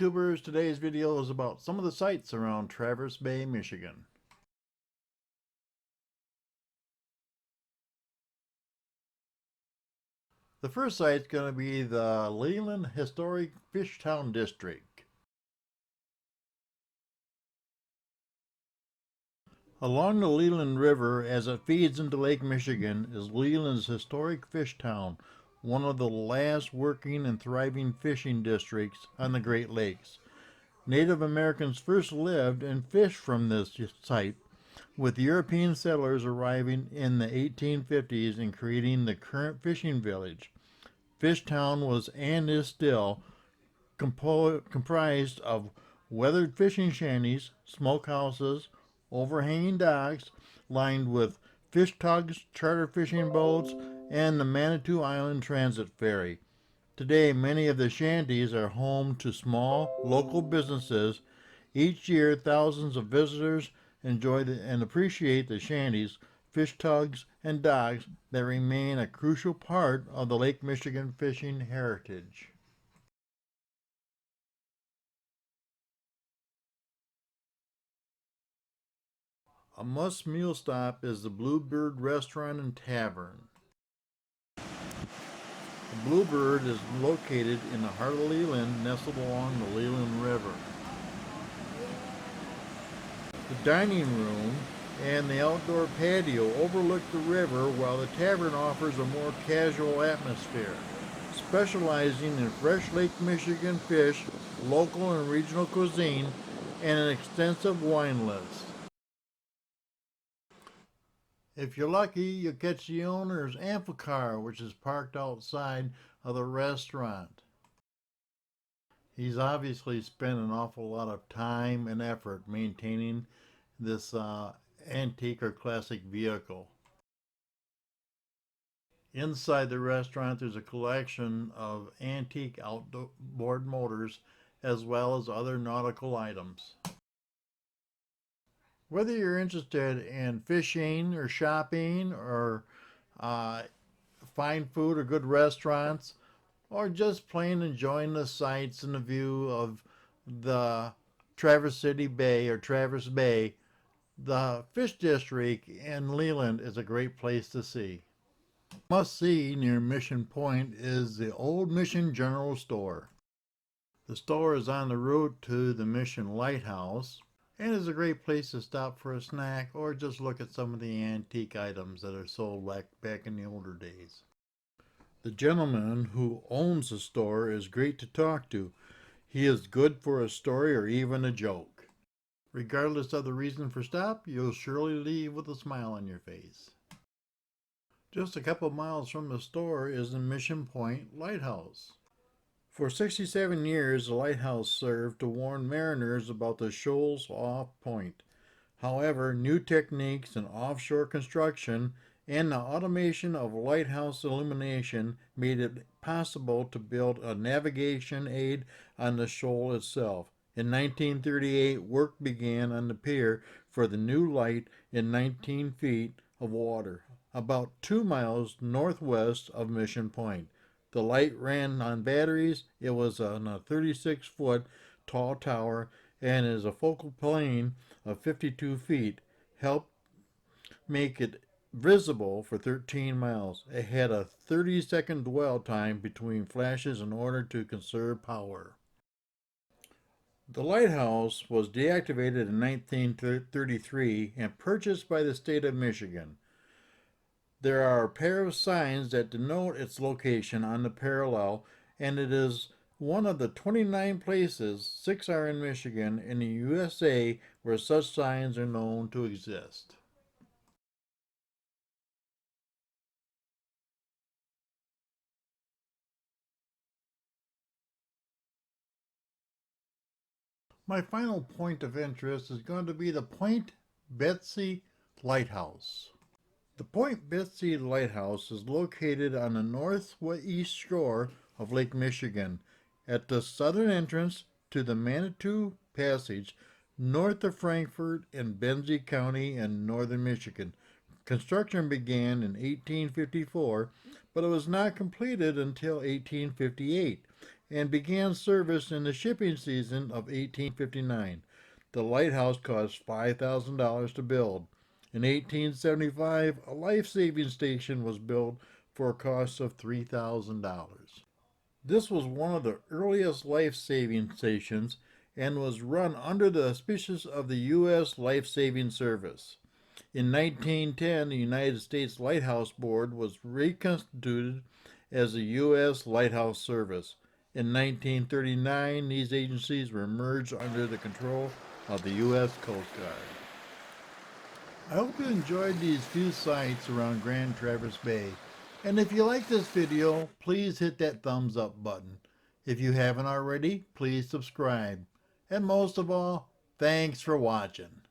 YouTubers, today's video is about some of the sights around Traverse Bay, Michigan. The first site is going to be the Leland Historic Fishtown District. Along the Leland River as it feeds into Lake Michigan is Leland's historic fish town, one of the last working and thriving fishing districts on the Great Lakes. Native Americans first lived and fished from this site, with European settlers arriving in the 1850s and creating the current fishing village. Fishtown was and is still comprised of weathered fishing shanties, smokehouses, overhanging docks lined with fish tugs, charter fishing boats, and the Manitou Island Transit Ferry. Today, many of the shanties are home to small, local businesses. Each year, thousands of visitors enjoy and appreciate the shanties, fish tugs, and docks that remain a crucial part of the Lake Michigan fishing heritage. A must meal stop is the Bluebird Restaurant and Tavern. The Bluebird is located in the heart of Leland, nestled along the Leland River. The dining room and the outdoor patio overlook the river, while the tavern offers a more casual atmosphere, specializing in fresh Lake Michigan fish, local and regional cuisine, and an extensive wine list. If you're lucky, you'll catch the owner's amphicar, which is parked outside of the restaurant. He's obviously spent an awful lot of time and effort maintaining this antique or classic vehicle. Inside the restaurant, there's a collection of antique outboard motors as well as other nautical items. Whether you're interested in fishing or shopping or fine food or good restaurants, or just plain enjoying the sights and the view of the Traverse City Bay or Traverse Bay, the Fish District in Leland is a great place to see. Must see near Mission Point is the Old Mission General Store. The store is on the route to the Mission Lighthouse, and is a great place to stop for a snack or just look at some of the antique items that are sold back in the older days. The gentleman who owns the store is great to talk to. He is good for a story or even a joke. Regardless of the reason for stop, you'll surely leave with a smile on your face. Just a couple miles from the store is the Mission Point Lighthouse. For 67 years, the lighthouse served to warn mariners about the shoals off point. However, new techniques in offshore construction and the automation of lighthouse illumination made it possible to build a navigation aid on the shoal itself. In 1938, work began on the pier for the new light in 19 feet of water, about 2 miles northwest of Mission Point. The light ran on batteries. It was on a 36-foot tall tower and is a focal plane of 52 feet. Helped make it visible for 13 miles. It had a 30-second dwell time between flashes in order to conserve power. The lighthouse was deactivated in 1933 and purchased by the state of Michigan. There are a pair of signs that denote its location on the parallel, and it is one of the 29 places, 6 are in Michigan, in the USA, where such signs are known to exist. My final point of interest is going to be the Point Betsie Lighthouse. The Point Betsie Lighthouse is located on the northeast shore of Lake Michigan, at the southern entrance to the Manitou Passage, north of Frankfort in Benzie County in northern Michigan. Construction began in 1854, but it was not completed until 1858, and began service in the shipping season of 1859. The lighthouse cost $5,000 to build. In 1875, a life-saving station was built for a cost of $3,000. This was one of the earliest life-saving stations and was run under the auspices of the U.S. Life Saving Service. In 1910, the United States Lighthouse Board was reconstituted as the U.S. Lighthouse Service. In 1939, these agencies were merged under the control of the U.S. Coast Guard. I hope you enjoyed these few sights around Grand Traverse Bay. And if you like this video, please hit that thumbs up button. If you haven't already, please subscribe. And most of all, thanks for watching.